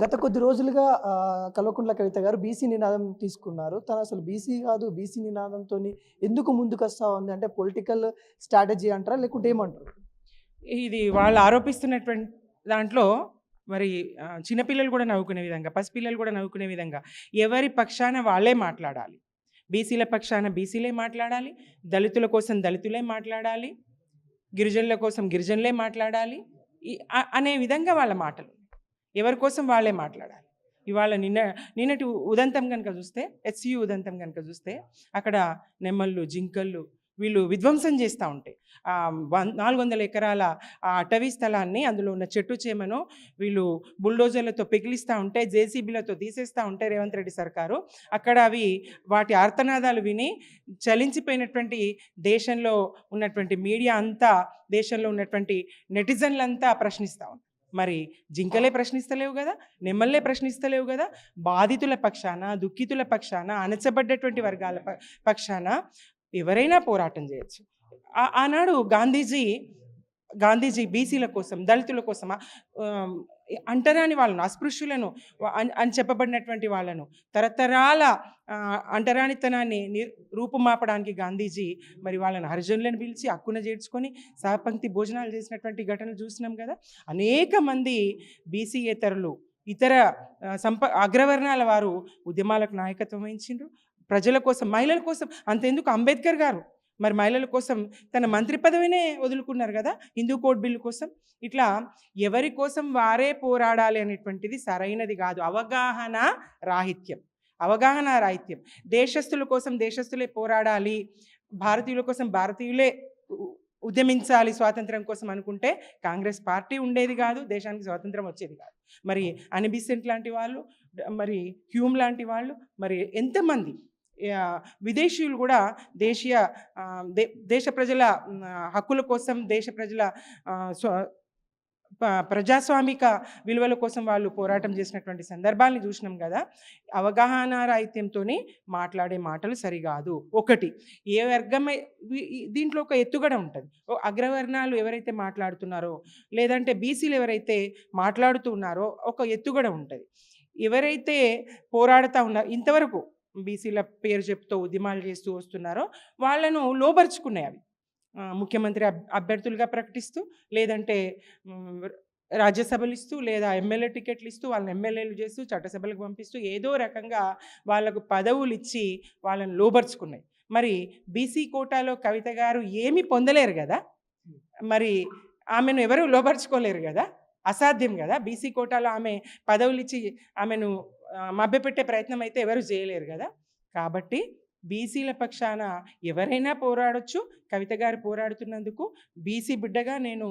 గత కొద్ది రోజులుగా కల్వకుంట్ల కవిత గారు బీసీ నినాదం తీసుకున్నారు. తను అసలు బీసీ కాదు, బీసీ నినాదంతోని ఎందుకు ముందుకొస్తా ఉంది అంటే పొలిటికల్ స్ట్రాటజీ అంటారా? లేకుంటే ఏమంటారు? ఇది వాళ్ళు ఆరోపిస్తున్నటువంటి దాంట్లో మరి చిన్నపిల్లలు కూడా నవ్వుకునే విధంగా, పసిపిల్లలు కూడా నవ్వుకునే విధంగా ఎవరి పక్షాన వాళ్ళే మాట్లాడాలి. బీసీల పక్షాన బీసీలే మాట్లాడాలి, దళితుల కోసం దళితులే మాట్లాడాలి, గిరిజనుల కోసం గిరిజనులే మాట్లాడాలి అనే విధంగా వాళ్ళ మాటలు. ఎవరి కోసం వాళ్ళే మాట్లాడాలి. ఇవాళ నిన్నటి ఉదంతం కనుక చూస్తే, హెచ్సియు ఉదంతం కనుక చూస్తే అక్కడ నెమ్మళ్ళు, జింకళ్ళు వీళ్ళు విధ్వంసం చేస్తూ ఉంటే 400 ఎకరాల ఆ అటవీ స్థలాన్ని, అందులో ఉన్న చెట్టు చేమను వీళ్ళు బుల్డోజర్లతో పెకిలిస్తూ ఉంటే, జేసీబీలతో తీసేస్తూ ఉంటే రేవంత్ రెడ్డి సర్కారు అక్కడ వాటి ఆర్తనాదాలు విని చలించిపోయినటువంటి దేశంలో ఉన్నటువంటి మీడియా అంతా, దేశంలో ఉన్నటువంటి నెటిజన్లంతా ప్రశ్నిస్తూ ఉన్నారు. మరి జింకలే ప్రశ్నిస్తలేవు కదా, నెమ్మల్లే ప్రశ్నిస్తలేవు కదా. బాధితుల పక్షాన, దుఃఖితుల పక్షాన, అణచబడ్డటువంటి వర్గాల పక్షాన ఎవరైనా పోరాటం చేయొచ్చు. ఆనాడు గాంధీజీ బీసీల కోసం, దళితుల కోసం, అంటరాని వాళ్ళను, అస్పృశ్యులను అని చెప్పబడినటువంటి వాళ్ళను, తరతరాల అంటరానితనాన్ని రూపుమాపడానికి గాంధీజీ మరి వాళ్ళని హరిజనులను పిలిచి హక్కున చేర్చుకొని సహపంక్తి భోజనాలు చేసినటువంటి ఘటనలు చూసినాం కదా. అనేక మంది బీసీయేతరులు, ఇతర అగ్రవర్ణాల వారు ఉద్యమాలకు నాయకత్వం వహించిండ్రు. ప్రజల కోసం, మహిళల కోసం. అంతెందుకు అంబేద్కర్ గారు మరి మహిళల కోసం తన మంత్రి పదవినే వదులుకున్నారు కదా, హిందూ కోడ్ బిల్లు కోసం. ఇట్లా ఎవరి కోసం వారే పోరాడాలి అనేటువంటిది సరైనది కాదు. అవగాహన రాహిత్యం. దేశస్థుల కోసం దేశస్థులే పోరాడాలి, భారతీయుల కోసం భారతీయులే ఉద్యమించాలి స్వాతంత్రం కోసం అనుకుంటే కాంగ్రెస్ పార్టీ ఉండేది కాదు, దేశానికి స్వాతంత్రం వచ్చేది కాదు. మరి అని బెసెంట్ లాంటి వాళ్ళు, మరి హ్యూమ్ లాంటి వాళ్ళు, మరి ఎంతమంది విదేశీయులు కూడా దేశ ప్రజల హక్కుల కోసం, దేశ ప్రజల ప్రజాస్వామిక విలువల కోసం వాళ్ళు పోరాటం చేసినటువంటి సందర్భాలను చూసినాం కదా. అవగాహన రాహిత్యంతో మాట్లాడే మాటలు సరికాదు. ఒకటి, ఏ వర్గమే దీంట్లో ఒక ఎత్తుగడ ఉంటుంది. అగ్రవర్ణాలు ఎవరైతే మాట్లాడుతున్నారో, లేదంటే బీసీలు ఎవరైతే మాట్లాడుతూ ఉన్నారో ఒక ఎత్తుగడ ఉంటుంది. ఎవరైతే పోరాడుతూ ఉన్నారో, ఇంతవరకు బీసీల పేరు చెప్తూ ఉద్యమాలు చేస్తూ వస్తున్నారో వాళ్ళను లోబరుచుకున్నాయి అవి. ముఖ్యమంత్రి అభ్యర్థులుగా ప్రకటిస్తూ, లేదంటే రాజ్యసభలు ఇస్తూ, లేదా ఎమ్మెల్యే టికెట్లు ఇస్తూ, వాళ్ళని ఎమ్మెల్యేలు చేస్తూ, చట్టసభలకు పంపిస్తూ, ఏదో రకంగా వాళ్ళకు పదవులు ఇచ్చి వాళ్ళని లోబరుచుకున్నాయి. మరి బీసీ కోటాలో కవిత గారు ఏమీ పొందలేరు కదా, మరి ఆమెను ఎవరు లోబరుచుకోలేరు కదా, అసాధ్యం కదా. బీసీ కోటాలో ఆమె పదవులు ఇచ్చి ఆమెను మభ్యపెట్టే ప్రయత్నం అయితే ఎవరు చేయలేరు కదా. కాబట్టి బీసీల పక్షాన ఎవరైనా పోరాడొచ్చు. కవిత గారు పోరాడుతున్నందుకు బీసీ బిడ్డగా నేను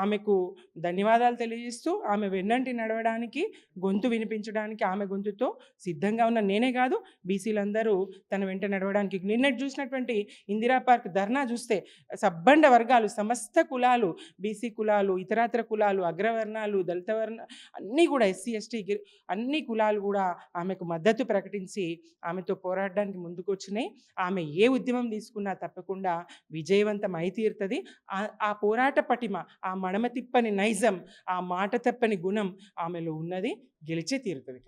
ఆమెకు ధన్యవాదాలు తెలియజేస్తూ, ఆమె వెన్నంటి నడవడానికి, గొంతు వినిపించడానికి ఆమె గొంతుతో సిద్ధంగా ఉన్న నేనే కాదు, బీసీలందరూ తన వెంట నడవడానికి. నిన్నటి చూసినటువంటి ఇందిరా పార్క్ ధర్నా చూస్తే సబ్బండ వర్గాలు, సమస్త కులాలు, బీసీ కులాలు, ఇతరాతర కులాలు, అగ్రవర్ణాలు, దళిత వర్ణ అన్నీ కూడా, ఎస్సీ ఎస్టీ అన్ని కులాలు కూడా ఆమెకు మద్దతు ప్రకటించి ఆమెతో పోరాడడానికి ముందుకు వచ్చినాయి. ఆమె ఏ ఉద్యమం తీసుకున్నా తప్పకుండా విజయవంతం అయి తీరుతుంది. ఆ పోరాట పటిమ, ఆ మడమ తిప్పని నైజం, ఆ మాట తప్పని గుణం ఆమెలో ఉన్నది, గెలిచే తీరుతుంది.